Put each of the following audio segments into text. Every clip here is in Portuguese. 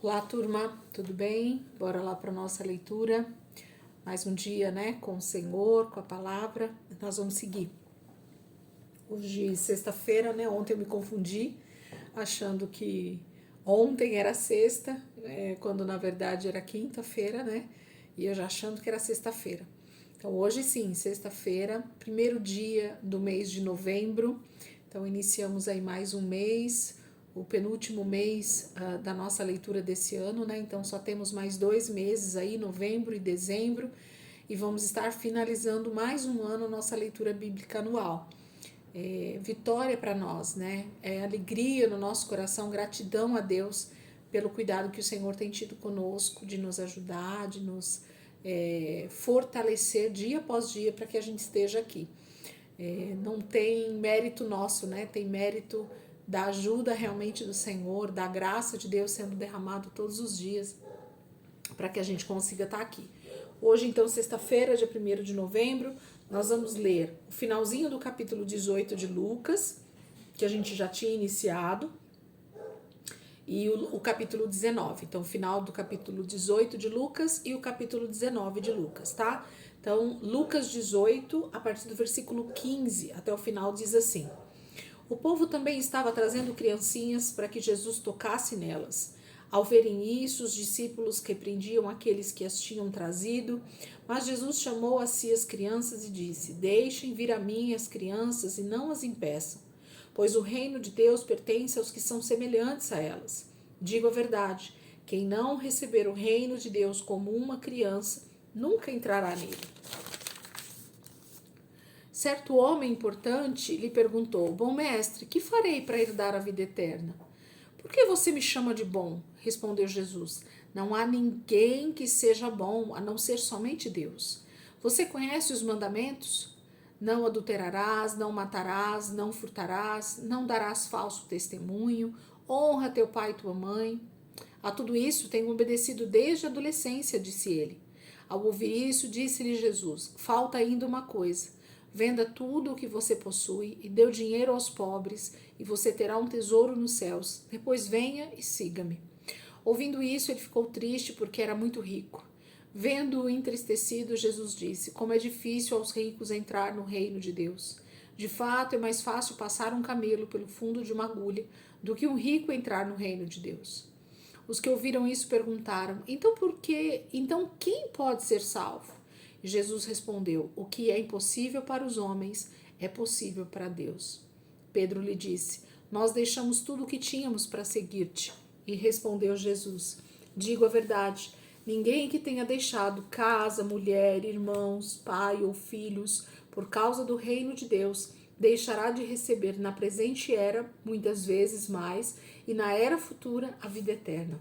Olá, turma, tudo bem? Bora lá para nossa leitura. Mais um dia, né, com o Senhor, com a palavra. Nós vamos seguir. Hoje, sexta-feira, né? Ontem eu me confundi, achando que ontem era sexta, quando na verdade era quinta-feira, né? E eu já achando que era sexta-feira. Então, hoje sim, sexta-feira, primeiro dia do mês de novembro. Então, iniciamos aí mais um mês, o penúltimo mês da nossa leitura desse ano, né? Então, só temos mais 2 meses aí, novembro e dezembro, e vamos estar finalizando mais um ano nossa leitura bíblica anual. Vitória para nós, né? Alegria no nosso coração, gratidão a Deus pelo cuidado que o Senhor tem tido conosco, de nos ajudar, de nos fortalecer dia após dia para que a gente esteja aqui. Não tem mérito nosso, né? Tem mérito da ajuda realmente do Senhor, da graça de Deus sendo derramado todos os dias para que a gente consiga estar aqui. Hoje, então, sexta-feira, dia 1º de novembro, nós vamos ler o finalzinho do capítulo 18 de Lucas, que a gente já tinha iniciado, e o capítulo 19. Então, o final do capítulo 18 de Lucas e o capítulo 19 de Lucas, tá? Então, Lucas 18, a partir do versículo 15 até o final, diz assim: O povo também estava trazendo criancinhas para que Jesus tocasse nelas. Ao verem isso, os discípulos repreendiam aqueles que as tinham trazido, mas Jesus chamou a si as crianças e disse: Deixem vir a mim as crianças e não as impeçam, pois o reino de Deus pertence aos que são semelhantes a elas. Digo a verdade, quem não receber o reino de Deus como uma criança, nunca entrará nele. Certo homem importante lhe perguntou: Bom mestre, que farei para herdar a vida eterna? Por que você me chama de bom? Respondeu Jesus. Não há ninguém que seja bom, a não ser somente Deus. Você conhece os mandamentos? Não adulterarás, não matarás, não furtarás, não darás falso testemunho, honra teu pai e tua mãe. A tudo isso tenho obedecido desde a adolescência, disse ele. Ao ouvir isso, disse-lhe Jesus: Falta ainda uma coisa. Venda tudo o que você possui e dê o dinheiro aos pobres, e você terá um tesouro nos céus. Depois venha e siga-me. Ouvindo isso, ele ficou triste porque era muito rico. Vendo-o entristecido, Jesus disse: Como é difícil aos ricos entrar no reino de Deus. De fato, é mais fácil passar um camelo pelo fundo de uma agulha do que um rico entrar no reino de Deus. Os que ouviram isso perguntaram: Então quem pode ser salvo? E Jesus respondeu: O que é impossível para os homens é possível para Deus. Pedro lhe disse: Nós deixamos tudo o que tínhamos para seguir-te. E respondeu Jesus: Digo a verdade, ninguém que tenha deixado casa, mulher, irmãos, pai ou filhos, por causa do reino de Deus, deixará de receber na presente era, muitas vezes mais, e na era futura, a vida eterna.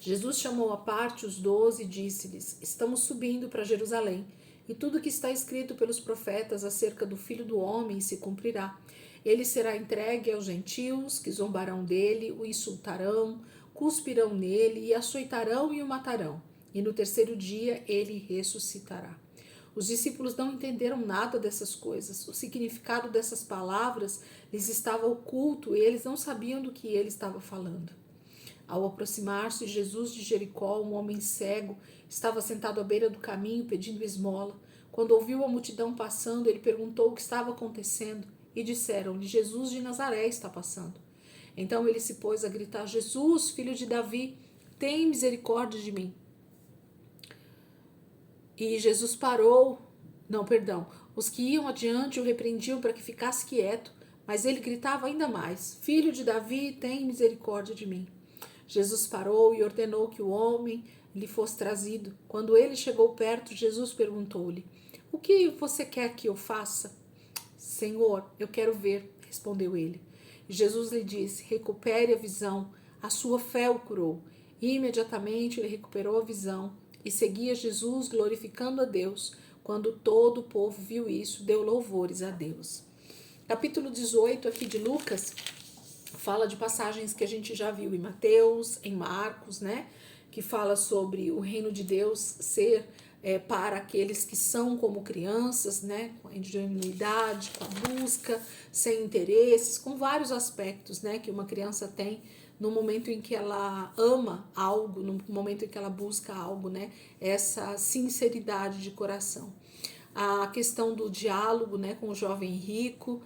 Jesus chamou à parte os 12 e disse-lhes: Estamos subindo para Jerusalém, e tudo que está escrito pelos profetas acerca do Filho do Homem se cumprirá. Ele será entregue aos gentios, que zombarão dele, o insultarão, cuspirão nele, e açoitarão e o matarão. E no terceiro dia ele ressuscitará. Os discípulos não entenderam nada dessas coisas. O significado dessas palavras lhes estava oculto e eles não sabiam do que ele estava falando. Ao aproximar-se Jesus de Jericó, um homem cego estava sentado à beira do caminho pedindo esmola. Quando ouviu a multidão passando, ele perguntou o que estava acontecendo e disseram-lhe: Jesus de Nazaré está passando. Então ele se pôs a gritar: Jesus, filho de Davi, tem misericórdia de mim. E Jesus parou. Não, perdão. Os que iam adiante o repreendiam para que ficasse quieto, mas ele gritava ainda mais: Filho de Davi, tem misericórdia de mim. Jesus parou e ordenou que o homem lhe fosse trazido. Quando ele chegou perto, Jesus perguntou-lhe: O que você quer que eu faça? Senhor, eu quero ver, respondeu ele. E Jesus lhe disse: Recupere a visão, a sua fé o curou. E imediatamente ele recuperou a visão e seguia Jesus, glorificando a Deus. Quando todo o povo viu isso, deu louvores a Deus. Capítulo 18 aqui de Lucas fala de passagens que a gente já viu em Mateus, em Marcos, né? Que fala sobre o reino de Deus ser para aqueles que são como crianças, né? Com a ingenuidade, com a busca, sem interesses, com vários aspectos, né? Que uma criança tem no momento em que ela ama algo, no momento em que ela busca algo, né? Essa sinceridade de coração. A questão do diálogo, né, com o jovem rico,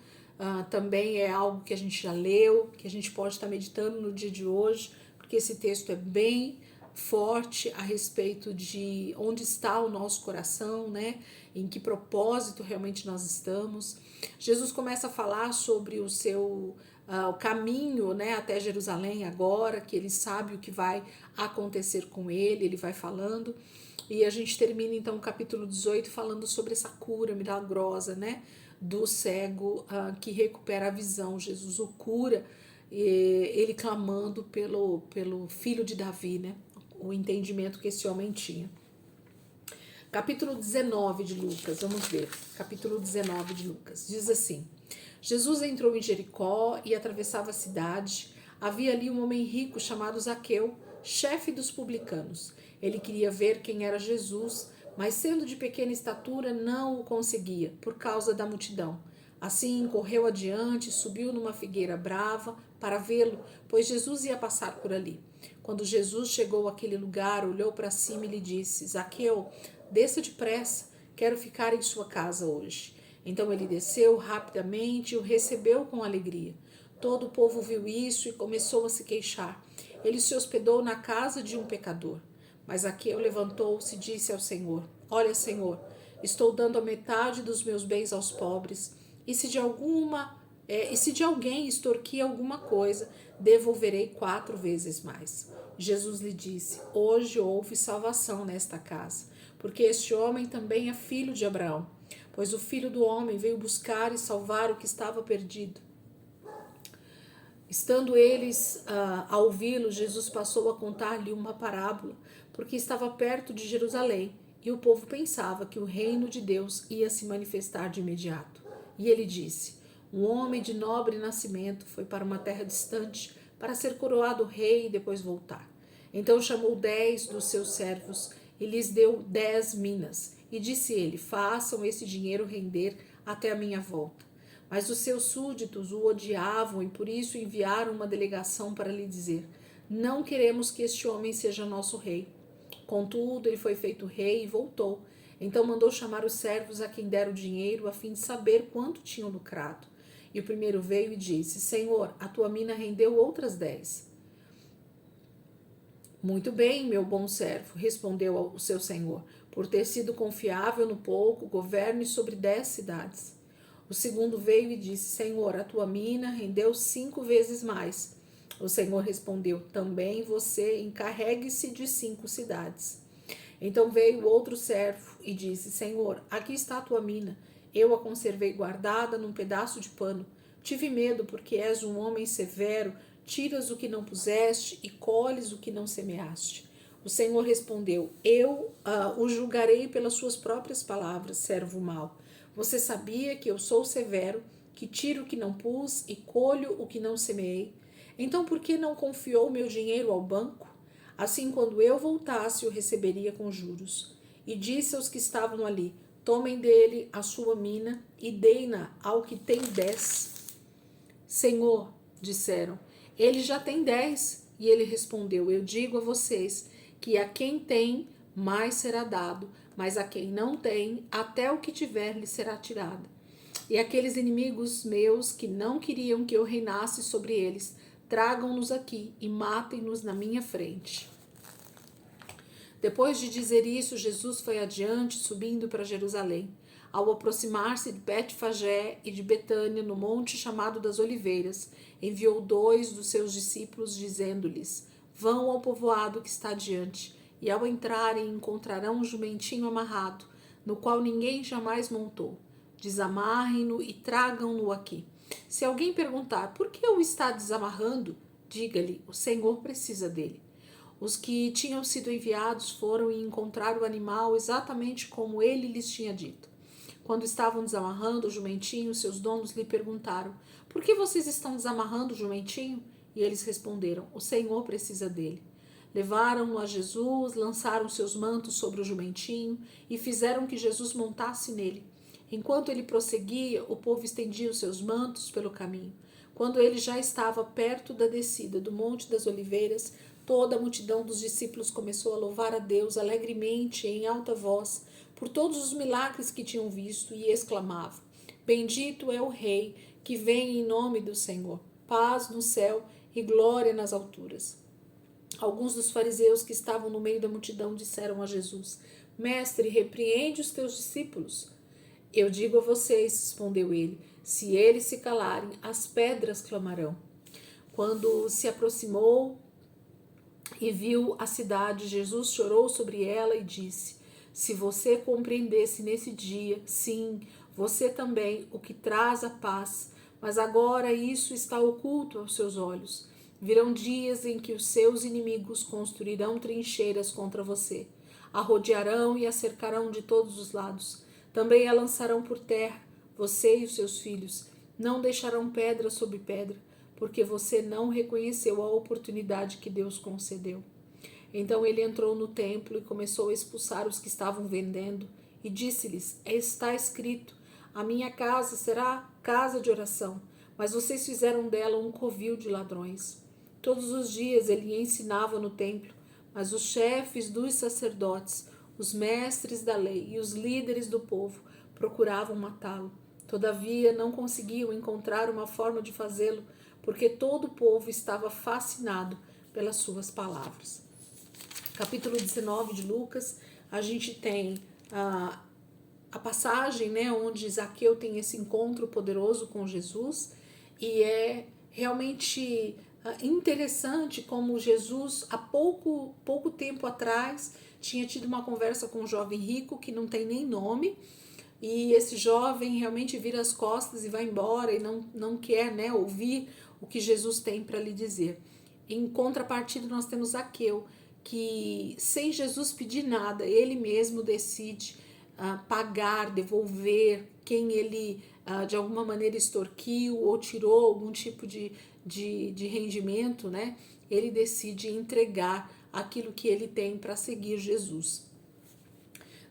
também é algo que a gente já leu, que a gente pode estar meditando no dia de hoje, porque esse texto é bem forte a respeito de onde está o nosso coração, né? Em que propósito realmente nós estamos. Jesus começa a falar sobre o caminho, né, até Jerusalém agora, que ele sabe o que vai acontecer com ele vai falando. E a gente termina então o capítulo 18 falando sobre essa cura milagrosa, né, do cego que recupera a visão. Jesus o cura, ele clamando pelo filho de Davi, né, o entendimento que esse homem tinha. Capítulo 19 de Lucas, vamos ver. Capítulo 19 de Lucas. Diz assim: Jesus entrou em Jericó e atravessava a cidade. Havia ali um homem rico chamado Zaqueu, chefe dos publicanos. Ele queria ver quem era Jesus, mas sendo de pequena estatura não o conseguia, por causa da multidão. Assim correu adiante, subiu numa figueira brava para vê-lo, pois Jesus ia passar por ali. Quando Jesus chegou àquele lugar, olhou para cima e lhe disse: Zaqueu, desça depressa, quero ficar em sua casa hoje. Então ele desceu rapidamente e o recebeu com alegria. Todo o povo viu isso e começou a se queixar. Ele se hospedou na casa de um pecador. Mas Zaqueu levantou-se e disse ao Senhor: Olha, Senhor, estou dando a metade dos meus bens aos pobres, e se de alguém extorquir alguma coisa, devolverei 4 vezes mais. Jesus lhe disse: Hoje houve salvação nesta casa, porque este homem também é filho de Abraão, pois o Filho do Homem veio buscar e salvar o que estava perdido. Estando eles a ouvi-lo, Jesus passou a contar-lhe uma parábola, porque estava perto de Jerusalém, e o povo pensava que o reino de Deus ia se manifestar de imediato. E ele disse: Um homem de nobre nascimento foi para uma terra distante para ser coroado rei e depois voltar. Então chamou 10 dos seus servos e lhes deu 10 minas, e disse ele: Façam esse dinheiro render até a minha volta. Mas os seus súditos o odiavam e por isso enviaram uma delegação para lhe dizer: Não queremos que este homem seja nosso rei. Contudo, ele foi feito rei e voltou. Então mandou chamar os servos a quem deram o dinheiro, a fim de saber quanto tinham lucrado. E o primeiro veio e disse: Senhor, a tua mina rendeu outras 10. Muito bem, meu bom servo, respondeu o seu senhor. Por ter sido confiável no pouco, governe sobre 10 cidades. O segundo veio e disse: Senhor, a tua mina rendeu 5 vezes mais. O Senhor respondeu: Também você encarregue-se de 5 cidades. Então veio outro servo e disse: Senhor, aqui está a tua mina. Eu a conservei guardada num pedaço de pano. Tive medo, porque és um homem severo, tiras o que não puseste e colhes o que não semeaste. O Senhor respondeu: Eu o julgarei pelas suas próprias palavras, servo mau. Você sabia que eu sou severo, que tiro o que não pus e colho o que não semeei? Então por que não confiou meu dinheiro ao banco? Assim, quando eu voltasse, o receberia com juros. E disse aos que estavam ali: Tomem dele a sua mina e deem-na ao que tem 10. Senhor, disseram, ele já tem 10. E ele respondeu: Eu digo a vocês que a quem tem, mais será dado, mas a quem não tem, até o que tiver lhe será tirado. E aqueles inimigos meus que não queriam que eu reinasse sobre eles, tragam-nos aqui e matem-nos na minha frente. Depois de dizer isso, Jesus foi adiante, subindo para Jerusalém. Ao aproximar-se de Betfagé e de Betânia, no monte chamado das Oliveiras, enviou 2 dos seus discípulos, dizendo-lhes: Vão ao povoado que está adiante, e ao entrarem encontrarão um jumentinho amarrado, no qual ninguém jamais montou. Desamarrem-no e tragam-no aqui. Se alguém perguntar: Por que o está desamarrando? Diga-lhe: O Senhor precisa dele. Os que tinham sido enviados foram e encontraram o animal exatamente como ele lhes tinha dito. Quando estavam desamarrando o jumentinho, seus donos lhe perguntaram: Por que vocês estão desamarrando o jumentinho? E eles responderam: O Senhor precisa dele. Levaram-no a Jesus, lançaram seus mantos sobre o jumentinho e fizeram que Jesus montasse nele. Enquanto ele prosseguia, o povo estendia os seus mantos pelo caminho. Quando ele já estava perto da descida do Monte das Oliveiras, toda a multidão dos discípulos começou a louvar a Deus alegremente em alta voz por todos os milagres que tinham visto e exclamavam: Bendito é o Rei que vem em nome do Senhor. Paz no céu e glória nas alturas. Alguns dos fariseus que estavam no meio da multidão disseram a Jesus: Mestre, repreende os teus discípulos. Eu digo a vocês, respondeu ele, se eles se calarem, as pedras clamarão. Quando se aproximou e viu a cidade, Jesus chorou sobre ela e disse: Se você compreendesse nesse dia, sim, você também, o que traz a paz, mas agora isso está oculto aos seus olhos. Virão dias em que os seus inimigos construirão trincheiras contra você, a rodearão e a cercarão de todos os lados. Também a lançarão por terra, você e os seus filhos. Não deixarão pedra sobre pedra, porque você não reconheceu a oportunidade que Deus concedeu. Então ele entrou no templo e começou a expulsar os que estavam vendendo e disse-lhes: Está escrito, a minha casa será casa de oração, mas vocês fizeram dela um covil de ladrões. Todos os dias ele ensinava no templo, mas os chefes dos sacerdotes, os mestres da lei e os líderes do povo procuravam matá-lo. Todavia não conseguiam encontrar uma forma de fazê-lo, porque todo o povo estava fascinado pelas suas palavras. Capítulo 19 de Lucas, a gente tem a passagem, né, onde Zaqueu tem esse encontro poderoso com Jesus, e é realmente interessante como Jesus, há pouco tempo atrás, tinha tido uma conversa com um jovem rico que não tem nem nome, e esse jovem realmente vira as costas e vai embora e não quer, né, ouvir o que Jesus tem para lhe dizer. Em contrapartida, nós temos Zaqueu, que sem Jesus pedir nada, ele mesmo decide pagar, devolver quem ele de alguma maneira extorquiu ou tirou algum tipo de rendimento, né? Ele decide entregar aquilo que ele tem para seguir Jesus.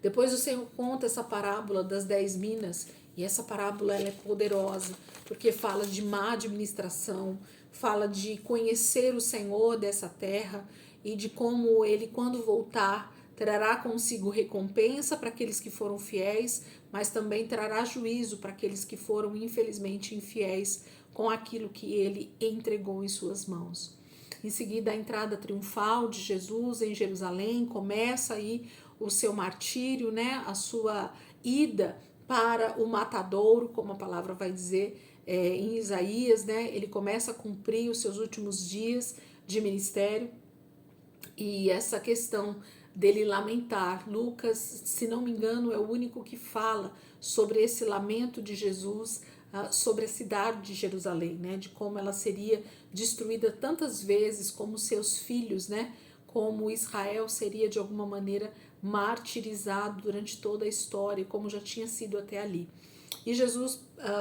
Depois o Senhor conta essa parábola das 10 minas, e essa parábola ela é poderosa, porque fala de má administração, fala de conhecer o Senhor dessa terra e de como ele, quando voltar, trará consigo recompensa para aqueles que foram fiéis, mas também trará juízo para aqueles que foram infelizmente infiéis com aquilo que ele entregou em suas mãos. Em seguida, a entrada triunfal de Jesus em Jerusalém, começa aí o seu martírio, né? A sua ida para o matadouro, como a palavra vai dizer em Isaías, né? Ele começa a cumprir os seus últimos dias de ministério, e essa questão dele lamentar, Lucas, se não me engano, é o único que fala sobre esse lamento de Jesus, sobre a cidade de Jerusalém, né, de como ela seria destruída tantas vezes, como seus filhos, né, como Israel seria de alguma maneira martirizado durante toda a história, como já tinha sido até ali. E Jesus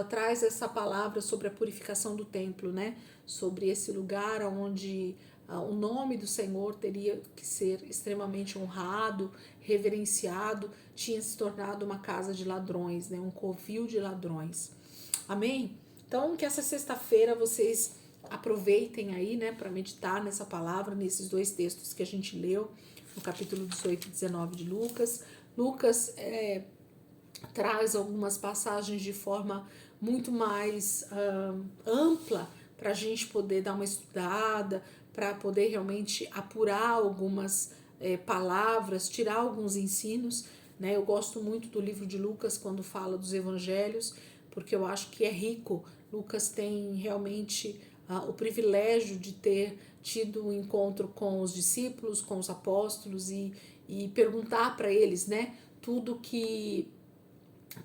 traz essa palavra sobre a purificação do templo, né, sobre esse lugar onde o nome do Senhor teria que ser extremamente honrado, reverenciado, tinha se tornado uma casa de ladrões, né, um covil de ladrões. Amém? Então, que essa sexta-feira vocês aproveitem aí, né, para meditar nessa palavra, nesses dois textos que a gente leu, no capítulo 18 e 19 de Lucas. Lucas traz algumas passagens de forma muito mais ampla para a gente poder dar uma estudada, para poder realmente apurar algumas palavras, tirar alguns ensinos, né? Eu gosto muito do livro de Lucas quando fala dos evangelhos, porque eu acho que é rico. Lucas tem realmente o privilégio de ter tido um encontro com os discípulos, com os apóstolos e perguntar para eles, né, tudo que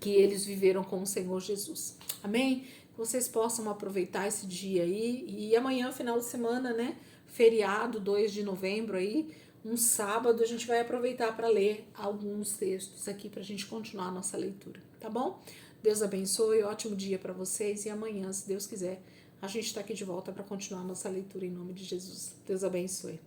eles viveram com o Senhor Jesus. Amém? Que vocês possam aproveitar esse dia aí, e amanhã, final de semana, né, feriado, 2 de novembro aí, um sábado, a gente vai aproveitar para ler alguns textos aqui para a gente continuar a nossa leitura, tá bom? Deus abençoe, ótimo dia para vocês, e amanhã, se Deus quiser, a gente está aqui de volta para continuar a nossa leitura em nome de Jesus. Deus abençoe.